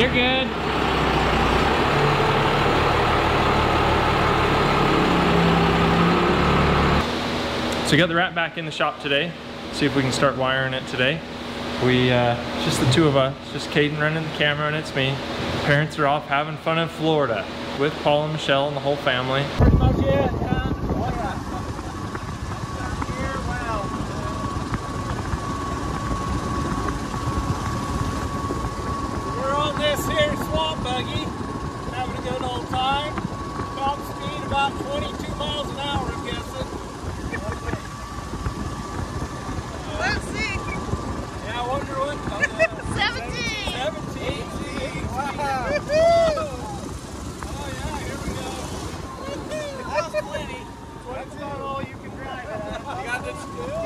You're good. So we got the RatBack in the shop today. See if we can start wiring it today. It's just the two of us. It's just Kaden running the camera and it's me. Parents are off having fun in Florida with Paul and Michelle and the whole family. Pretty much it, huh? Oh yeah. Here, wow. We're on this here swamp buggy, having a good old time. Top speed about 22 miles an hour, I'm guessing. Let's see. Yeah, I wonder what. 17. 17. Wow. Oh yeah, here we go. That's plenty. That's not all you can drive. You got this still?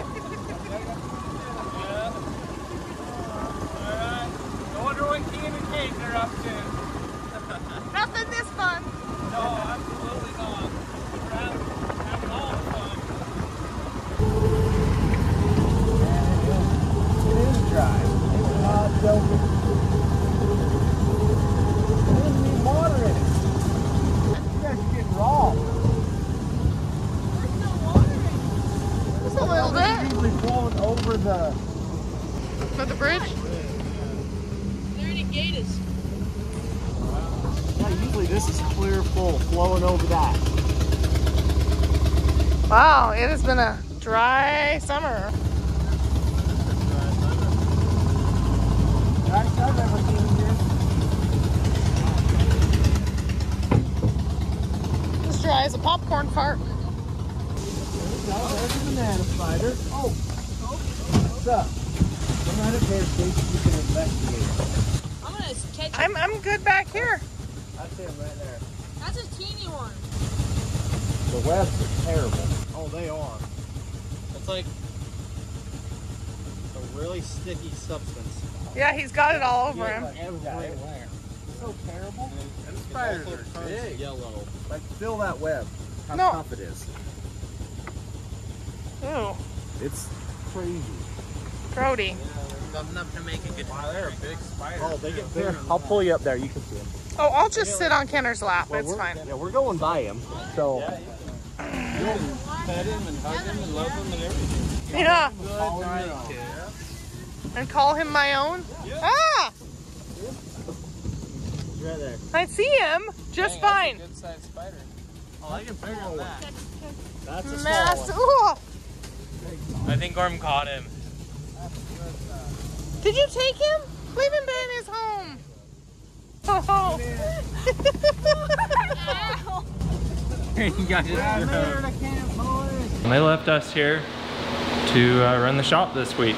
Yeah. Alright. I wonder what Kehin and Kaden are up to. Nothing this fun. No, absolutely not. We're having all the fun. It is dry. It's not joking. There doesn't need water in it. You guys are getting raw. There's no water in it. Just a little bit. It's usually flowing over the... For the bridge? Are there any gators? Yeah, usually this is clear full, flowing over that. Wow, it has been a dry summer. Nice I've ever seen here. As dry as a popcorn fart. There's a banana spider. Oh, what's up? Come out of there, Casey. You can investigate. I'm gonna catch it. I'm good back here. That's him right there. That's a teeny one. The webs are terrible. Oh, they are. It's like a really sticky substance. Yeah, he's got it all over him. Everywhere. It's so terrible. And the spiders are big. Yellow. Like, feel that web. How tough it is. Ooh, It's crazy. grody. Enough to make a good. Wow, they're a big spider. Oh, they get bigger. I'll pull you up there. You can see them. Oh, I'll just sit on Kenner's lap. Well, it's fine. Yeah, we're going by him. So. Pet him and hug him and love him and everything. Yeah. Good night, kid. And call him my own? Yeah. Ah! He's right there. I see him just fine. Good sized spider. Oh, I can figure that. That's a small Massive. one. Ooh. I think Gorm caught him. Did you take him? Leave him in his home. Oh. You guys just I made her to camp, boys. And they left us here to run the shop this week.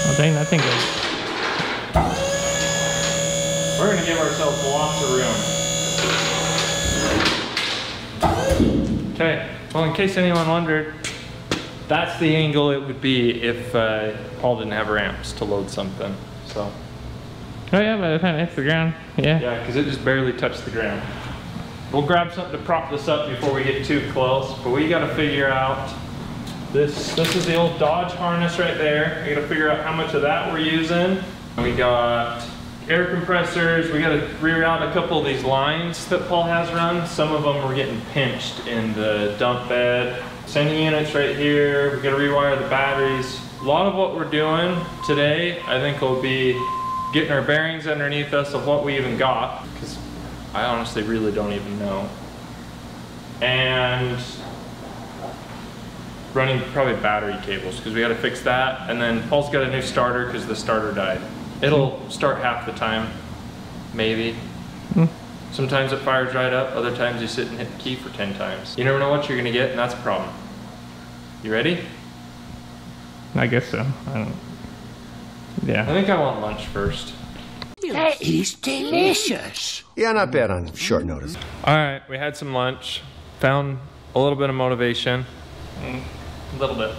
Oh dang, that thing goes. We're gonna give ourselves lots of room. Okay, well in case anyone wondered, that's the angle it would be if Paul didn't have ramps to load something, so. Oh yeah, by the time it hits the ground, yeah. Yeah, because it just barely touched the ground. We'll grab something to prop this up before we get too close, but we gotta figure out this is the old Dodge harness right there. We gotta figure out how much of that we're using. We got air compressors. We gotta reroute a couple of these lines that Paul has run. Some of them were getting pinched in the dump bed. Sending units right here. We gotta rewire the batteries. A lot of what we're doing today, I think, will be getting our bearings underneath us of what we even got, because I honestly really don't even know. And running probably battery cables, because we gotta fix that. And then Paul's got a new starter because the starter died. It'll start half the time, maybe. Sometimes it fires right up, other times you sit and hit the key for 10 times. You never know what you're gonna get, and that's a problem. You ready? I guess so. I think I want lunch first. That is delicious. Yeah, not bad on short notice. All right, we had some lunch, found a little bit of motivation. A little bit.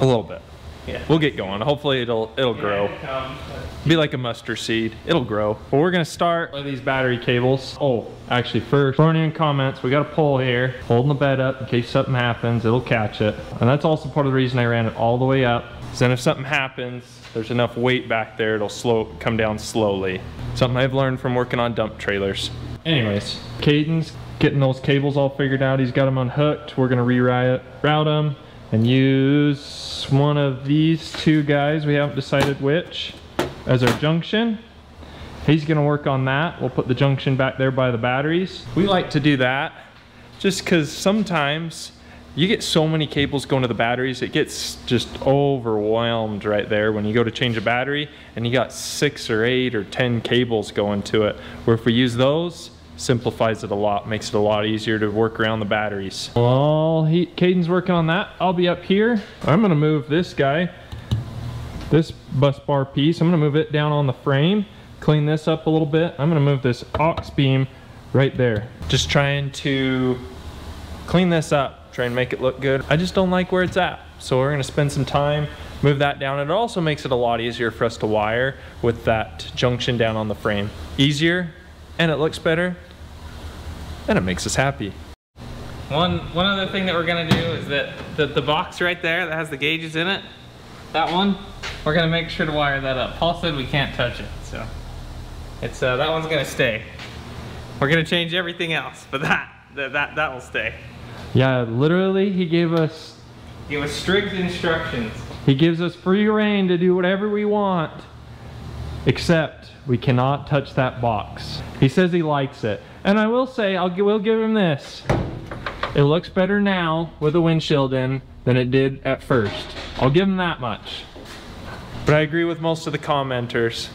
A little bit. Yeah. We'll get going. Hopefully it'll grow. Be like a mustard seed, it'll grow. But we're gonna start with these battery cables. Oh, actually first, throwing in comments, we got a pole here, holding the bed up in case something happens, it'll catch it. And that's also part of the reason I ran it all the way up. So then if something happens, there's enough weight back there, it'll come down slowly. Something I've learned from working on dump trailers. Anyways, Kaden's getting those cables all figured out. He's got them unhooked. We're gonna route them and use one of these two guys, we haven't decided which, as our junction. He's gonna work on that. We'll put the junction back there by the batteries. We like to do that just because sometimes you get so many cables going to the batteries, it gets just overwhelmed right there when you go to change a battery and you got 6 or 8 or 10 cables going to it. Where if we use those, simplifies it a lot, makes it a lot easier to work around the batteries. Well, Kaden's working on that. I'll be up here. I'm gonna move this guy, this bus bar piece, I'm gonna move it down on the frame, clean this up a little bit. I'm gonna move this aux beam right there. Just trying to clean this up, try and make it look good. I just don't like where it's at. So we're gonna spend some time, move that down. It also makes it a lot easier for us to wire with that junction down on the frame. Easier, and it looks better, and it makes us happy. One other thing that we're gonna do is that the box right there that has the gauges in it, that one, we're gonna make sure to wire that up. Paul said we can't touch it, so it's that one's gonna stay. We're gonna change everything else, but that will stay. Yeah, literally, he gave us strict instructions. He gives us free reign to do whatever we want, except we cannot touch that box. He says he likes it. And I will say, we'll give him this. It looks better now with the windshield in than it did at first. I'll give him that much. But I agree with most of the commenters.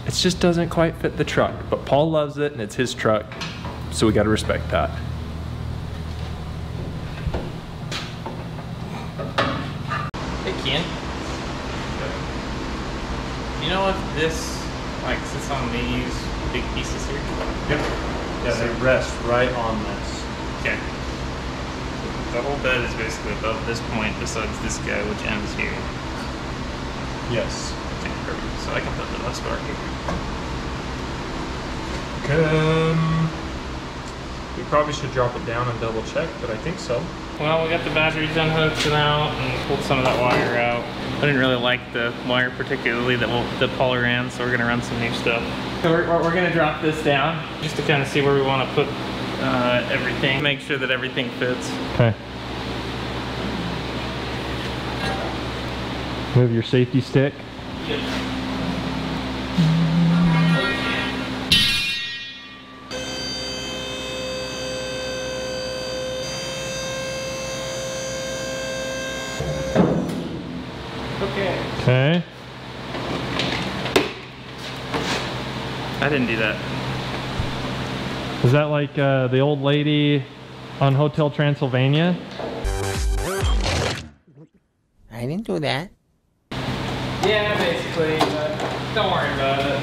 It just doesn't quite fit the truck. But Paul loves it and it's his truck, so we gotta respect that. Hey Ken, you know if this like sits on these big pieces here? Yep. Yeah, they rest right on this. Okay. The whole bed is basically above this point besides this guy, which ends here. Yes. Okay, perfect. So I can put the bus bar here. We probably should drop it down and double check, but I think so. Well, we got the batteries unhooked now and pulled some of that wire out. I didn't really like the wire particularly that Paul ran, so we're gonna run some new stuff. So we're gonna drop this down just to kind of see where we want to put everything. Make sure that everything fits. Okay. Move your safety stick. Yep. Okay. I didn't do that. Is that like the old lady on Hotel Transylvania? I didn't do that. Yeah, basically, but don't worry about it.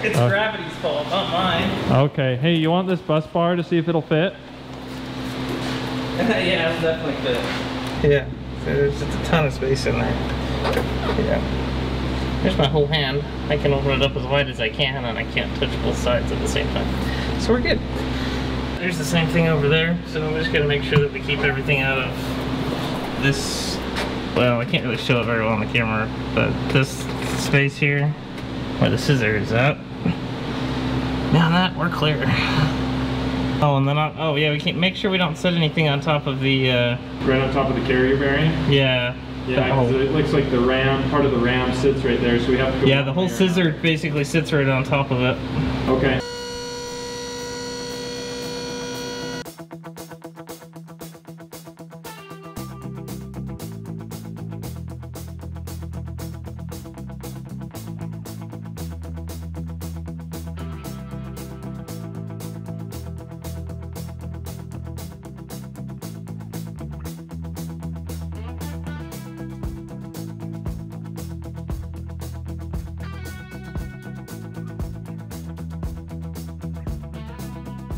It's gravity's fault, not mine. Okay. Hey, you want this bus bar to see if it'll fit? Yeah, it'll definitely fit. Yeah, so there's just a ton of space in there. Yeah. Here's my whole hand. I can open it up as wide as I can, and I can't touch both sides at the same time. So we're good. There's the same thing over there, so I'm just gonna make sure that we keep everything out of this. Well, I can't really show it very well on the camera, but this space here, where the scissor is at. Now that we're clear. Oh, and then oh yeah, we can't make sure we don't set anything on top of the Right on top of the carrier bearing? Yeah. Yeah, 'cause it looks like the ram, part of the ram sits right there, so we have to go. Yeah, the whole scissor basically sits right on top of it. Okay.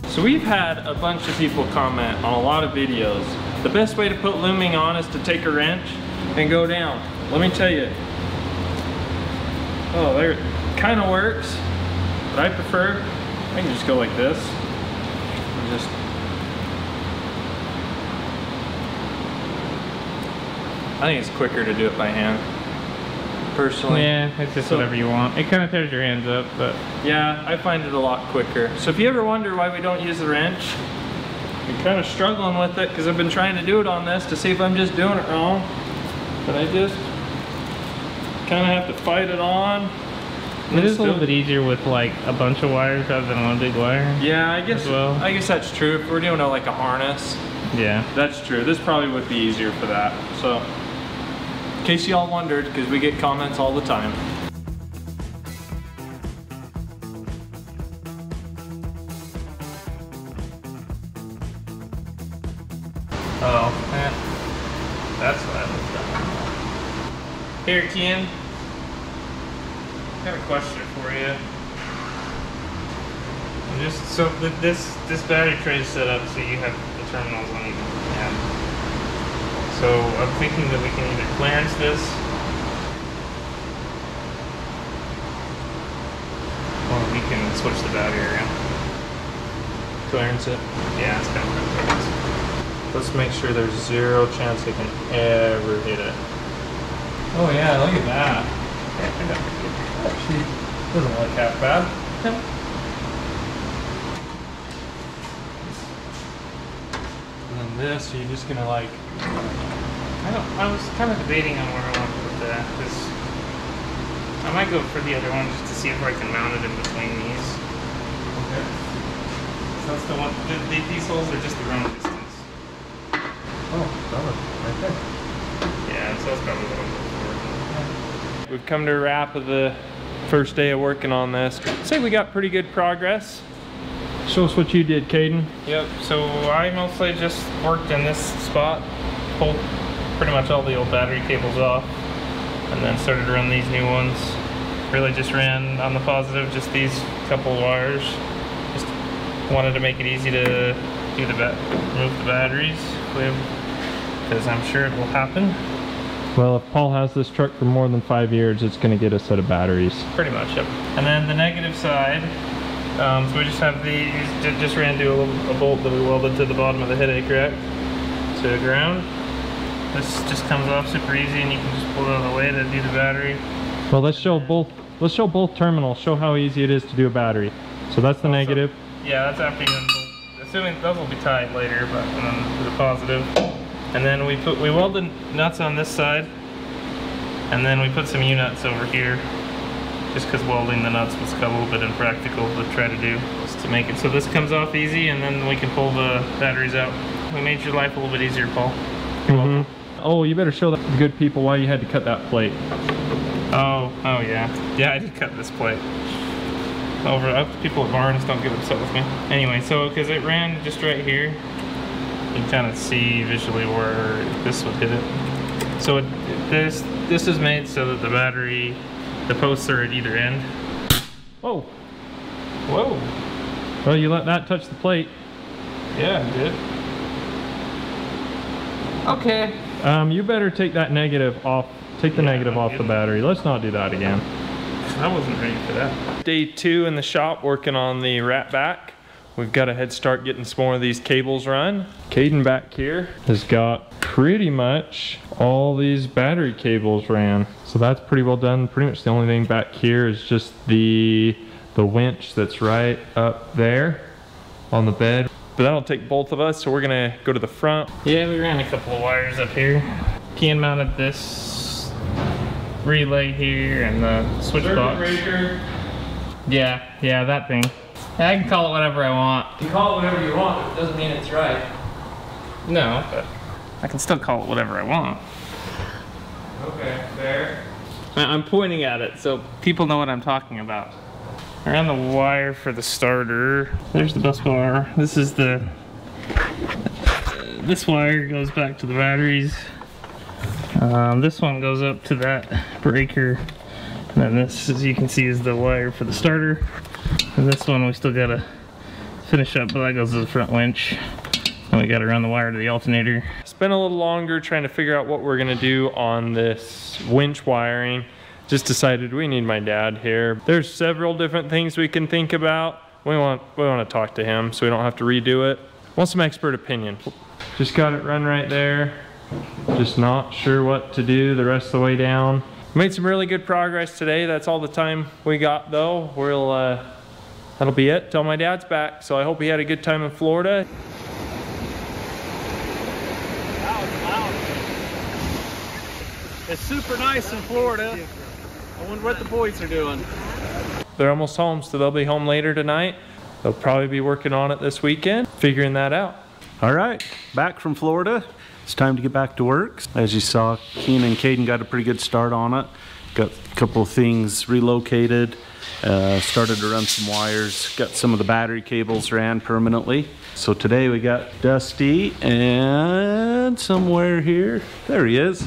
So we've had a bunch of people comment on a lot of videos. The best way to put looming on is to take a wrench and go down. Let me tell you, Oh, there, kind of works, but I prefer, I can just go like this. And just, I think it's quicker to do it by hand, personally. Yeah, it's just whatever you want. It kind of tears your hands up, but yeah, I find it a lot quicker. So if you ever wonder why we don't use the wrench, I'm kind of struggling with it because I've been trying to do it on this to see if I'm just doing it wrong, but I just kind of have to fight it on. it is a little bit easier with like a bunch of wires rather than one big wire. Yeah, I guess well. I guess that's true. If we're doing it like a harness, Yeah. that's true. This probably would be easier for that. So, in case y'all wondered, because we get comments all the time. Oh, that's what I was done. Here, Kehin. Got a question for you. Just so this battery tray is set up so you have the terminals on either end. So I'm thinking that we can either clearance this or we can switch the battery around. Clearance it. Yeah, it's kind of what it is. Let's make sure there's zero chance it can ever hit it. Oh yeah, look at that. Actually, doesn't look half bad. And then this, you're just gonna like. I was kind of debating on where I want to put that, because I might go for the other one just to see if I can mount it in between these. Okay. So that's the one. These holes are just the wrong distance. Oh, that one right there. Yeah, so that's probably what I'm looking for. We've come to a wrap of the first day of working on this. I'd say we got pretty good progress. Show us what you did, Kaden. Yep, so I mostly just worked in this spot, pulled pretty much all the old battery cables off, and then started to run these new ones. Really just ran on the positive, just these couple wires. Just wanted to make it easy to do remove the batteries, because I'm sure it will happen. Well, if Paul has this truck for more than 5 years, it's going to get a set of batteries. Pretty much, yep. And then the negative side, so we just have these, just ran to a bolt that we welded to the bottom of the headache rack to ground. This just comes off super easy, and you can just pull it out of the way to do the battery. Well, let's show both terminals. Show how easy it is to do a battery. So that's the negative. Yeah, that's after you unbolt. Assuming those will be tied later, but to the positive. And then we welded nuts on this side, and then we put some U-nuts over here, just because welding the nuts was a little bit impractical to try to do, just to make it so this comes off easy, and then we can pull the batteries out. We made your life a little bit easier, Paul. You're welcome. Oh, you better show the good people why you had to cut that plate. Oh yeah. Yeah, I did cut this plate. People at Barnes don't get upset with me. Anyway, so because it ran just right here, you can kind of see visually where this would hit it. So this is made so that the posts are at either end. Whoa. Whoa. Well, you let that touch the plate. Yeah, I did. Okay. You better take that negative off. Take the negative off the battery. Let's not do that again. I wasn't ready for that. Day 2 in the shop working on the RatBack. We've got a head start getting some more of these cables run. Kaden back here has got pretty much all these battery cables ran. So that's pretty well done. Pretty much the only thing back here is just the winch that's right up there on the bed. But that'll take both of us, so we're gonna go to the front. Yeah, we ran a couple of wires up here. Kehin mounted this relay here and the switch box. Yeah, that thing. Yeah, I can call it whatever I want. You can call it whatever you want, but it doesn't mean it's right. No, but I can still call it whatever I want. Okay, fair. I'm pointing at it so people know what I'm talking about. I ran the wire for the starter. There's the bus bar. This is this wire goes back to the batteries. This one goes up to that breaker. And then this, as you can see, is the wire for the starter. And this one we still gotta finish up, but that goes to the front winch. And we gotta run the wire to the alternator. Spent a little longer trying to figure out what we're gonna do on this winch wiring. just decided we need my dad here. There's several different things we can think about. We want to talk to him so we don't have to redo it. Want some expert opinion. Just got it run right there. Just not sure what to do the rest of the way down. Made some really good progress today. That's all the time we got though. That'll be it till my dad's back. So I hope he had a good time in Florida. It's super nice in Florida. I wonder what the boys are doing. They're almost home, so they'll be home later tonight. They'll probably be working on it this weekend, figuring that out. All right, back from Florida. It's time to get back to work. As you saw, Kehin and Kaden got a pretty good start on it. Got a couple of things relocated, started to run some wires, got some of the battery cables ran permanently. So today we got Dusty and somewhere here, there he is,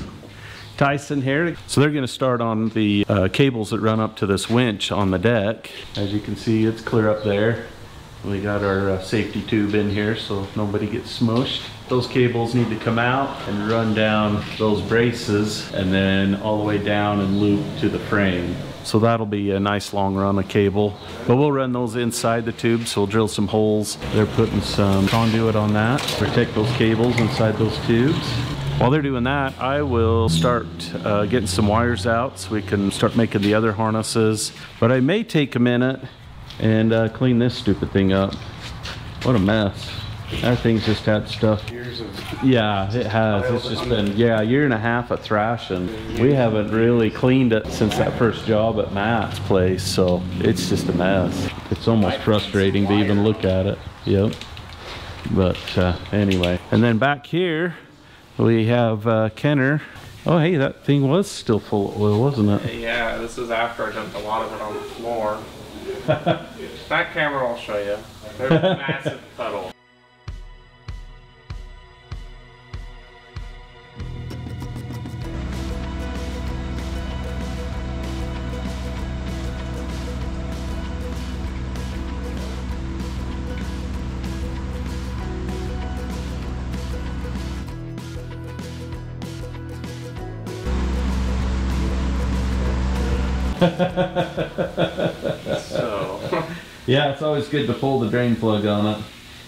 Tyson here. So they're gonna start on the cables that run up to this winch on the deck. As you can see, it's clear up there. We got our safety tube in here so nobody gets smushed. Those cables need to come out and run down those braces and then all the way down and loop to the frame. So that'll be a nice long run of cable. But we'll run those inside the tube, so we'll drill some holes. They're putting some conduit on that, protect those cables inside those tubes. While they're doing that, I will start getting some wires out so we can start making the other harnesses. But I may take a minute and clean this stupid thing up. What a mess. That thing's just had stuff. Years of... Yeah, it has. It's just been, yeah, a year and a half of thrashing. We haven't really cleaned it since that first job at Matt's place, so it's just a mess. It's almost frustrating to even look at it. Yep. But anyway. And then back here, we have Kenner. Oh, hey, that thing was still full of oil, wasn't it? Yeah, this is after I dumped a lot of it on the floor. Back camera, I'll show you. There's a massive puddle. So yeah, it's always good to pull the drain plug on it.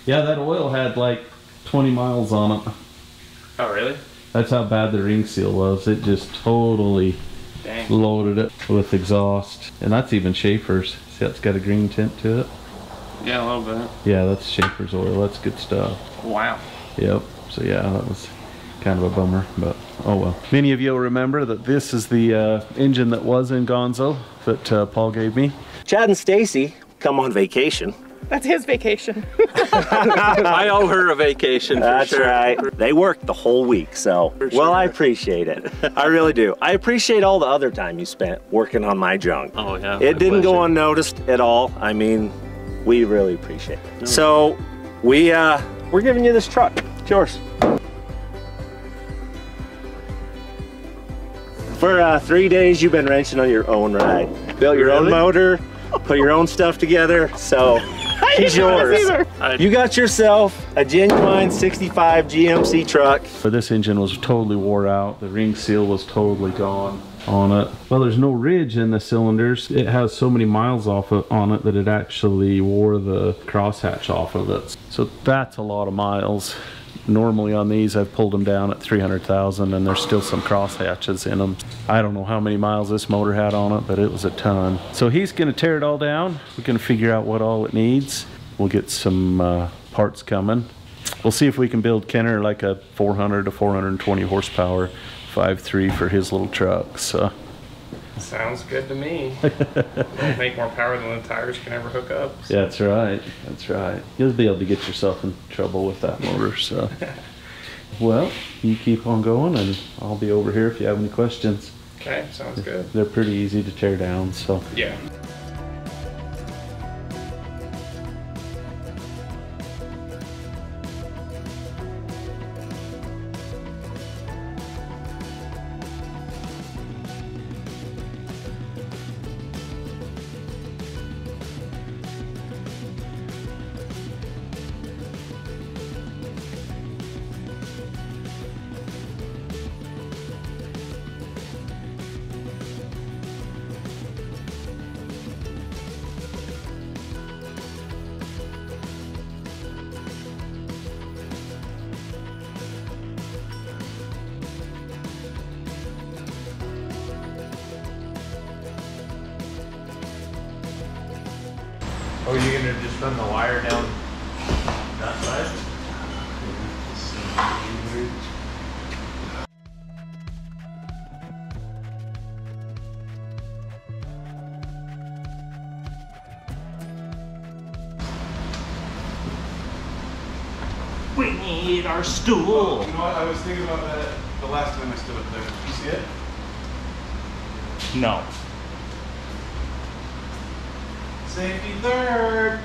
Yeah, that oil had like 20 miles on it. oh really? That's how bad the ring seal was. It just totally loaded it with exhaust. And that's even Schaefer's. See, it's got a green tint to it. Yeah, a little bit. Yeah, that's Schaefer's oil. That's good stuff. Wow. Yep. So yeah, that was kind of a bummer, but oh well. Many of you will remember that this is the engine that was in Gonzo that Paul gave me. Chad and Stacy come on vacation. That's his vacation. I owe her a vacation for That's sure. Right. They worked the whole week, so well, I appreciate it. I really do. I appreciate all the other time you spent working on my junk. Oh yeah. It didn't go unnoticed at all. I mean, we really appreciate it. So we're giving you this truck. It's yours. For 3 days, you've been wrenching on your own ride. Built your own motor, put your own stuff together, so she's yours. You got yourself a genuine 65 GMC truck. But this engine was totally wore out. The ring seal was totally gone on it. Well, there's no ridge in the cylinders. It has so many miles on it that it actually wore the crosshatch off of it. So that's a lot of miles. Normally on these I've pulled them down at 300,000 and there's still some cross hatches in them. I don't know how many miles this motor had on it, but it was a ton. So he's gonna tear it all down. We're gonna figure out what all it needs. We'll get some parts coming. We'll see if we can build Kenner like a 400 to 420 horsepower 5.3 for his little truck. So Sounds good to me. It'll make more power than the tires can ever hook up. So. Yeah, that's right. That's right. You'll be able to get yourself in trouble with that motor. So, well, you keep on going, and I'll be over here if you have any questions. Okay, sounds good. They're pretty easy to tear down. So yeah. Oh, you're gonna just run the wire down that side? We need our stool. You know what? I was thinking about that the last time I stood up there. Did you see it? No. Safety third.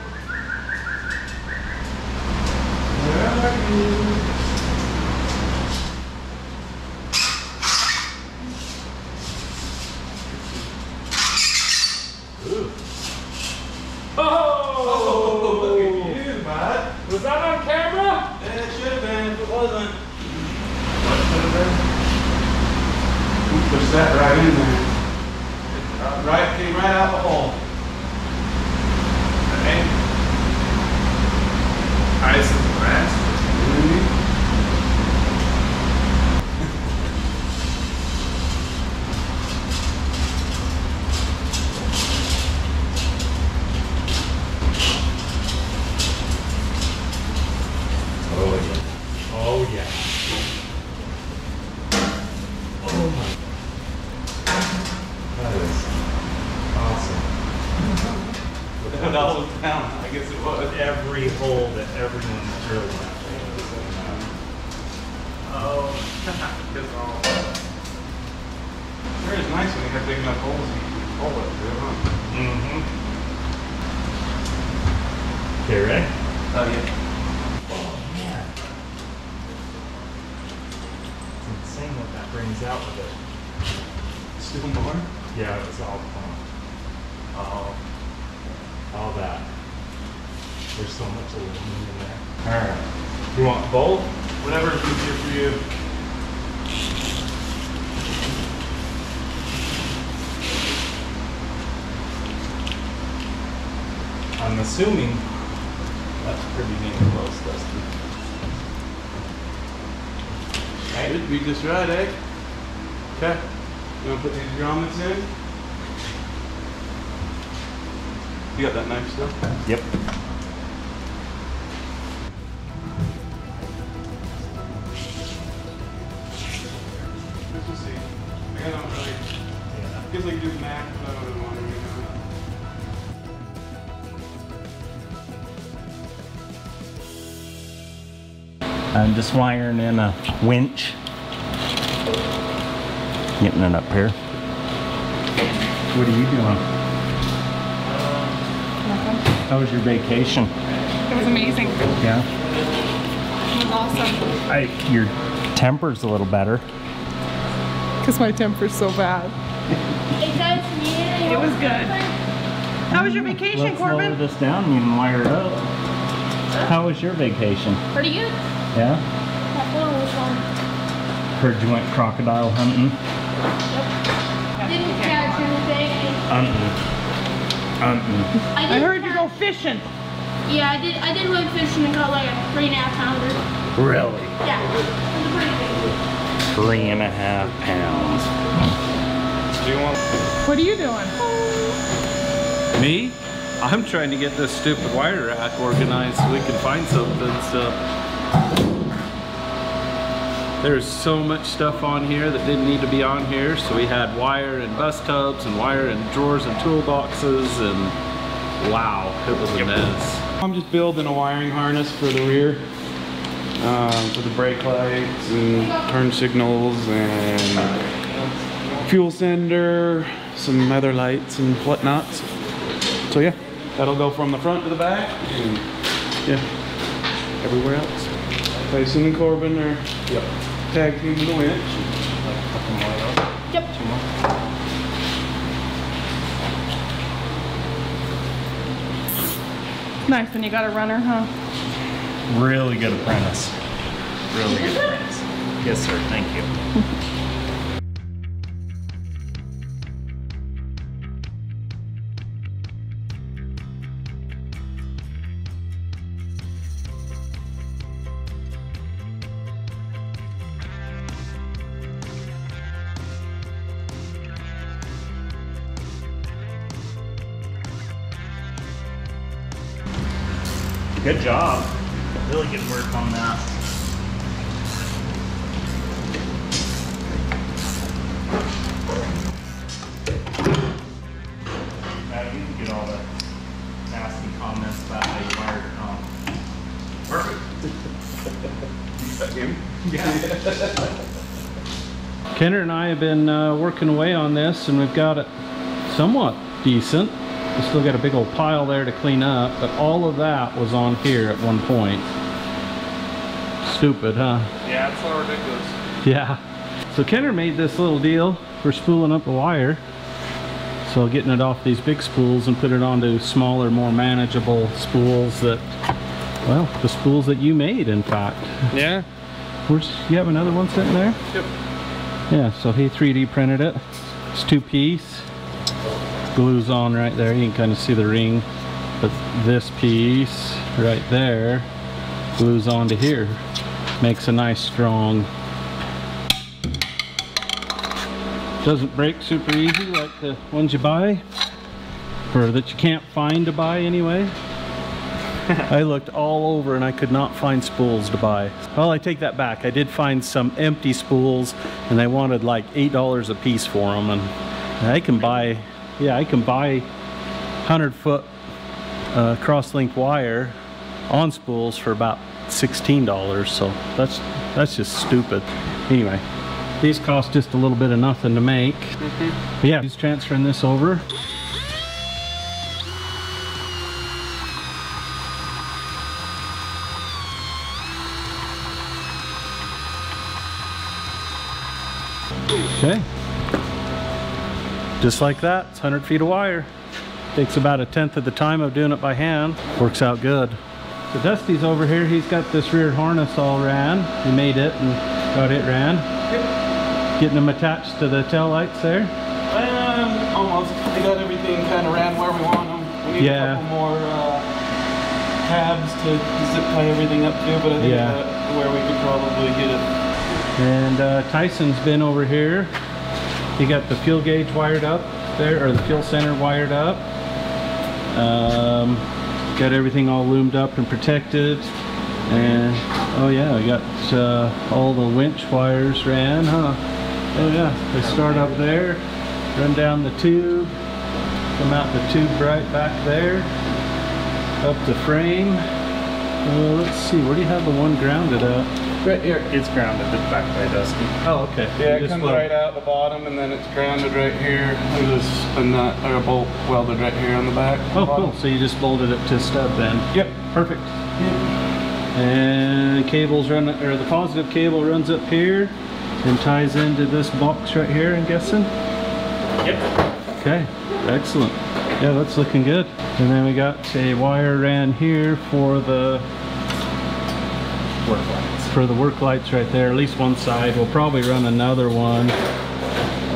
Where are you? Oh! Look at you, bud. Was that on camera? Yeah, it should have been if it wasn't. What should have been? We pushed that right in there. Right, came right out the hole. Okay. Ice and the rest. Oh yeah. Oh yeah. Oh my. That is awesome. That was down. I guess it was. Every hole that everyone drilled. Oh, it's all. Sure is nice when you have big enough holes and you can pull it through, huh? Mm-hmm. Okay, ready? Oh yeah. Oh man. It's insane what that brings out with it. Still more? Yeah, it was all fun. All that. There's so much aluminum in there. Alright. You want both? Whatever's easier for you. I'm assuming that's pretty damn close, Dusty. Should be just right, eh? Okay. You want to put these grommets in? You got that knife still? Yep. We'll see. I don't really. Yeah. Feels like just max, but I don't really want to, I'm just wiring in a winch. Getting it up here. What are you doing? How was your vacation? It was amazing. Yeah. It was awesome. Your temper's a little better. Because my temper's so bad. It was good. How was your vacation, Let's Corbin? lower this down and you can wire it up. How was your vacation? Pretty good. Yeah? That photo was fun. Heard you went crocodile hunting? Didn't catch anything. I heard you go fishing. Yeah, I did went fishing and caught like a 3.5 pounder. Really? Yeah, it was a pretty big one. 3.5 pounds. Do you want What are you doing? me? I'm trying to get this stupid wire rack organized so we can find something. So there's so much stuff on here that didn't need to be on here. So we had wire in bus tubs and wire in drawers and toolboxes, and wow, it was a mess. I'm just building a wiring harness for the rear, for the brake lights and turn signals and fuel sender, some other lights and whatnot. So yeah, that'll go from the front to the back and yeah, everywhere else. Tyson and Corbin are tag teaming the winch. Yep. Nice when you got a runner, huh? Really good apprentice. Really good apprentice. Yes, sir. Thank you. Good job. Really good work on that. Now you can get all the nasty comments about how you wired it on. Perfect. Is that him? Yeah. Kenner and I have been working away on this, and we've got it somewhat decent. We still got a big old pile there to clean up, but all of that was on here at one point. Stupid, huh? Yeah, it's all ridiculous. Yeah. So Kenner made this little deal for spooling up the wire. So getting it off these big spools and put it onto smaller, more manageable spools that, well, the spools that you made, in fact. Yeah. You have another one sitting there? Yep. Yeah, so he 3D printed it. It's 2-piece. Glues on right there. You can kind of see the ring. But this piece right there glues onto here. Makes a nice strong. Doesn't break super easy like the ones you buy, or that you can't find to buy anyway. I looked all over and I could not find spools to buy. Well, I take that back. I did find some empty spools, and they wanted like $8 a piece for them, and I can buy, yeah, I can buy 100-foot cross-linked wire on spools for about $16, so that's just stupid. Anyway, these cost just a little bit of nothing to make. But yeah, he's transferring this over. Okay, just like that. It's 100 feet of wire. Takes about 1/10 of the time of doing it by hand. Works out good. So Dusty's over here. He's got this rear harness all ran. He made it and got it ran. Yep. Getting them attached to the tail lights there. Almost. They got everything kind of ran where we want them. We need a couple more tabs to zip tie everything up to, but I think that's where we could probably get it. And Tyson's been over here. He got the fuel gauge wired up there, or the fuel center wired up. Got everything all loomed up and protected. And oh yeah, we got all the winch wires ran, huh? Oh yeah, they start up there, run down the tube, come out the tube right back there, up the frame. Let's see, where do you have the one grounded at? Right here. It's grounded back by Dusty. Oh, okay. Yeah, it comes right out the bottom, and then it's grounded right here. There's a nut or a bolt welded right here on the back. Oh, cool. So you just bolted it to stud then? Yep. Perfect. Yep. And cables run, or the positive cable runs up here and ties into this box right here, I'm guessing? Yep. Okay, excellent. Yeah, that's looking good. And then we got a wire ran here for the work lights. For the work lights right there, at least one side. We'll probably run another one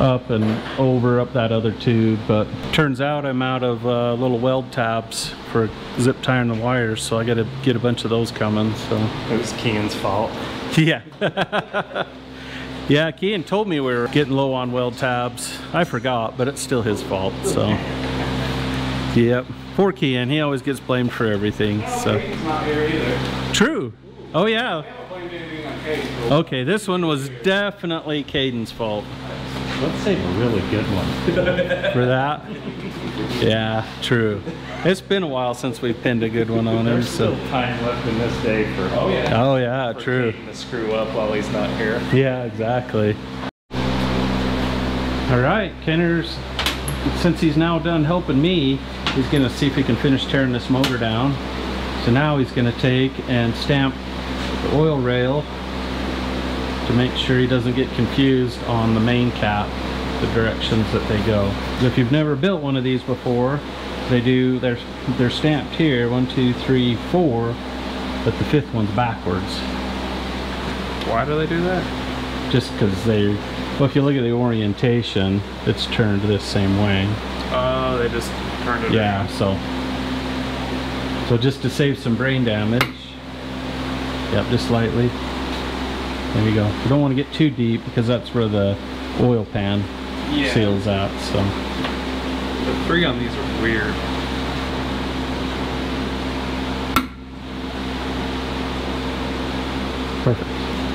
up and over up that other tube, but turns out I'm out of little weld tabs for zip tying the wires, so I gotta get a bunch of those coming. So it was Kehin's fault. Yeah. Yeah, Kehin told me we were getting low on weld tabs. I forgot, but it's still his fault, so. Yep, poor Kehin, he always gets blamed for everything, so. Kaden's not here either. True. Oh yeah. Okay, this one was definitely Caden's fault. Let's save a really good one. For that? Yeah, true. It's been a while since we've pinned a good one on him. There's still time left in this day for oh yeah, for true. Kaden to screw up while he's not here. Yeah, exactly. All right, Kenner's, since he's now done helping me, he's gonna see if he can finish tearing this motor down. So now he's gonna take and stamp the oil rail to make sure he doesn't get confused on the main cap, the directions that they go. If you've never built one of these before, they're stamped here, 1, 2, 3, 4, but the 5th one's backwards. Why do they do that? Just because well, if you look at the orientation, it's turned this same way. Oh, they just turned it around. So just to save some brain damage, yep, just lightly. There you go. You don't want to get too deep because that's where the oil pan seals out. So the 3 on these are weird.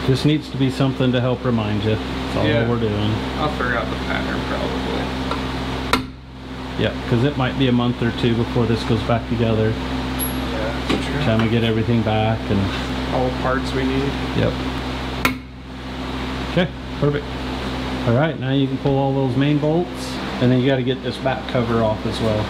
Just needs to be something to help remind you. That's all we're doing. I'll figure out the pattern probably. Yeah, because it might be a month or two before this goes back together. Yeah, true. Time we get everything back and all the parts we need. Yep. Okay, perfect. All right, now you can pull all those main bolts, and then you got to get this back cover off as well.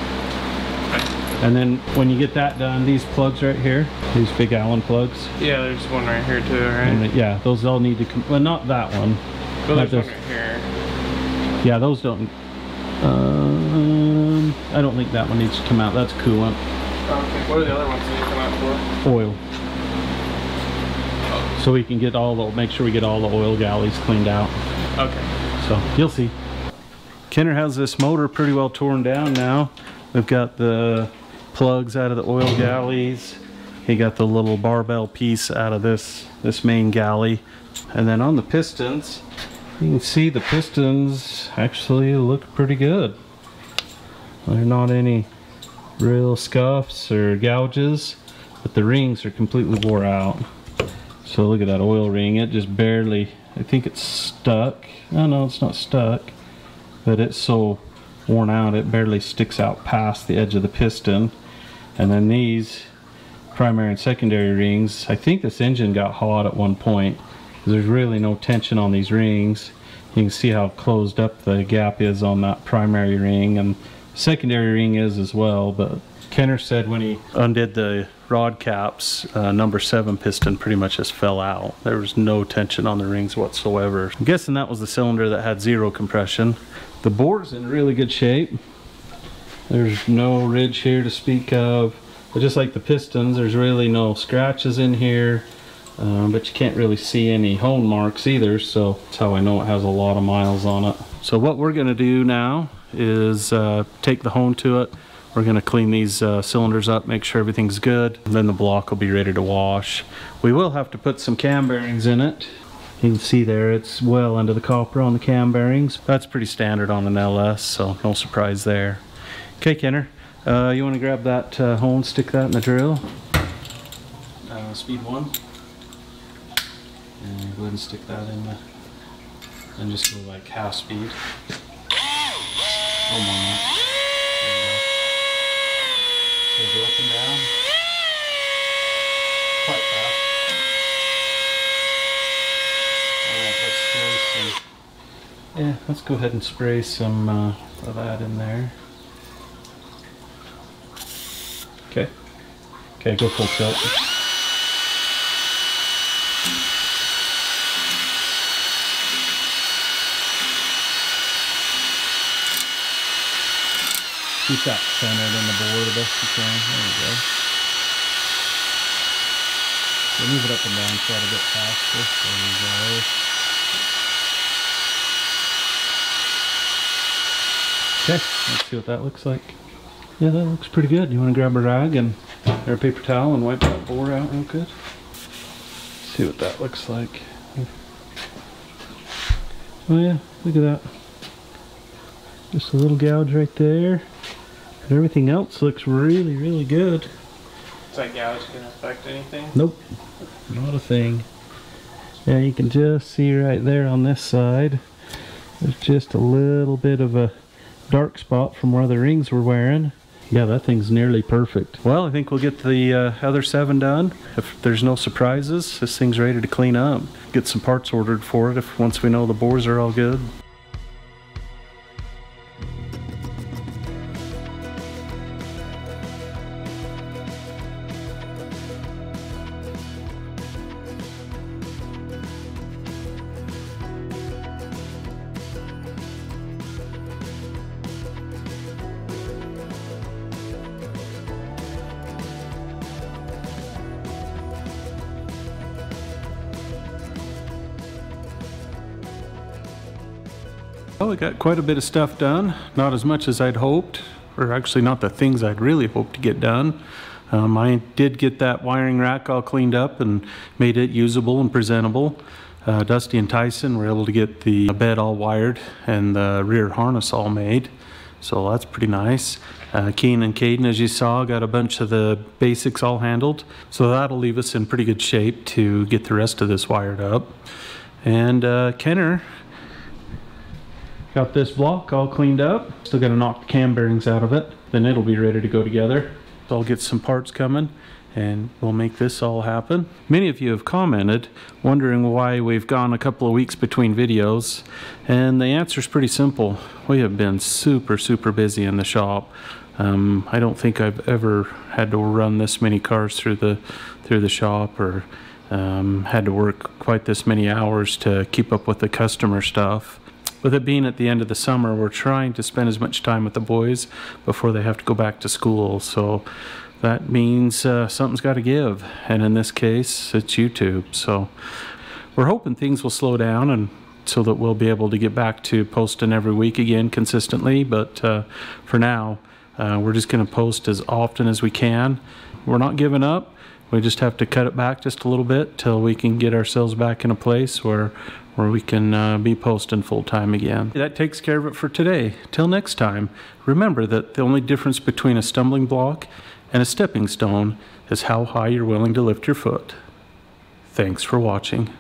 And then when you get that done, these plugs right here, these big Allen plugs. Yeah, there's one right here too, right? And yeah, those all need to come. Well, not that one. But there's one right here. Yeah, those don't. I don't think that one needs to come out. That's coolant. Okay. What are the other ones that need to come out for? Oil. So we can get all the, make sure we get all the oil galleys cleaned out. Okay. So you'll see. Kenner has this motor pretty well torn down now. We've got the plugs out of the oil galleys. He got the little barbell piece out of this main galley. And then on the pistons, you can see the pistons actually look pretty good. There are not any real scuffs or gouges, but the rings are completely wore out. So look at that oil ring, it just barely, I think it's stuck. Oh no, it's not stuck, but it's so worn out it barely sticks out past the edge of the piston. And then these primary and secondary rings, I think this engine got hot at one point. There's really no tension on these rings. You can see how closed up the gap is on that primary ring, and secondary ring is as well. But Kenner said when he undid the rod caps, number 7 piston pretty much just fell out. There was no tension on the rings whatsoever. I'm guessing that was the cylinder that had 0 compression. The bore's in really good shape. There's no ridge here to speak of. But just like the pistons, there's really no scratches in here. But you can't really see any hone marks either, so that's how I know it has a lot of miles on it. So what we're going to do now is take the hone to it. We're going to clean these cylinders up, make sure everything's good, and then the block will be ready to wash. We will have to put some cam bearings in it. You can see there it's well into the copper on the cam bearings. That's pretty standard on an LS, so no surprise there. Okay, Kenner, you want to grab that hone, stick that in the drill. Speed 1. And go ahead and stick that in the, and just go like half speed. Oh my. There you go. So go up and down. Quite fast. Alright, let's spray some. Yeah, let's go ahead and spray some of that in there. Okay. Okay, go full tilt. Keep that centered in the bore the best you can. There you go. So move it up and down quite a bit faster. There you go. Okay, let's see what that looks like. Yeah, that looks pretty good. You want to grab a rag and or a paper towel and wipe that bore out real good? See what that looks like. Oh yeah, look at that. Just a little gouge right there. But everything else looks really, really good. Is that gouge going to affect anything? Nope, not a thing. Yeah, you can just see right there on this side. There's just a little bit of a dark spot from where the rings were wearing. Yeah, that thing's nearly perfect. Well, I think we'll get the other 7 done. If there's no surprises, this thing's ready to clean up. Get some parts ordered for it once we know the bores are all good. Well, we got quite a bit of stuff done. Not as much as I'd hoped, or actually not the things I'd really hoped to get done. I did get that wiring rack all cleaned up and made it usable and presentable. Dusty and Tyson were able to get the bed all wired and the rear harness all made. So that's pretty nice. Kehin and Kaden, as you saw, got a bunch of the basics all handled. So that'll leave us in pretty good shape to get the rest of this wired up. And Kenner got this block all cleaned up. Still got to knock the cam bearings out of it. Then it'll be ready to go together. So I'll get some parts coming and we'll make this all happen. Many of you have commented wondering why we've gone a couple of weeks between videos, and the answer is pretty simple. We have been super busy in the shop. I don't think I've ever had to run this many cars through the shop, or had to work quite this many hours to keep up with the customer stuff. With it being at the end of the summer, we're trying to spend as much time with the boys before they have to go back to school. So that means something's got to give, and in this case it's YouTube. So we're hoping things will slow down, and so that we'll be able to get back to posting every week again consistently. But for now, we're just going to post as often as we can. We're not giving up. We just have to cut it back just a little bit till we can get ourselves back in a place where we can be posting full-time again. That takes care of it for today. Till next time, remember that the only difference between a stumbling block and a stepping stone is how high you're willing to lift your foot. Thanks for watching.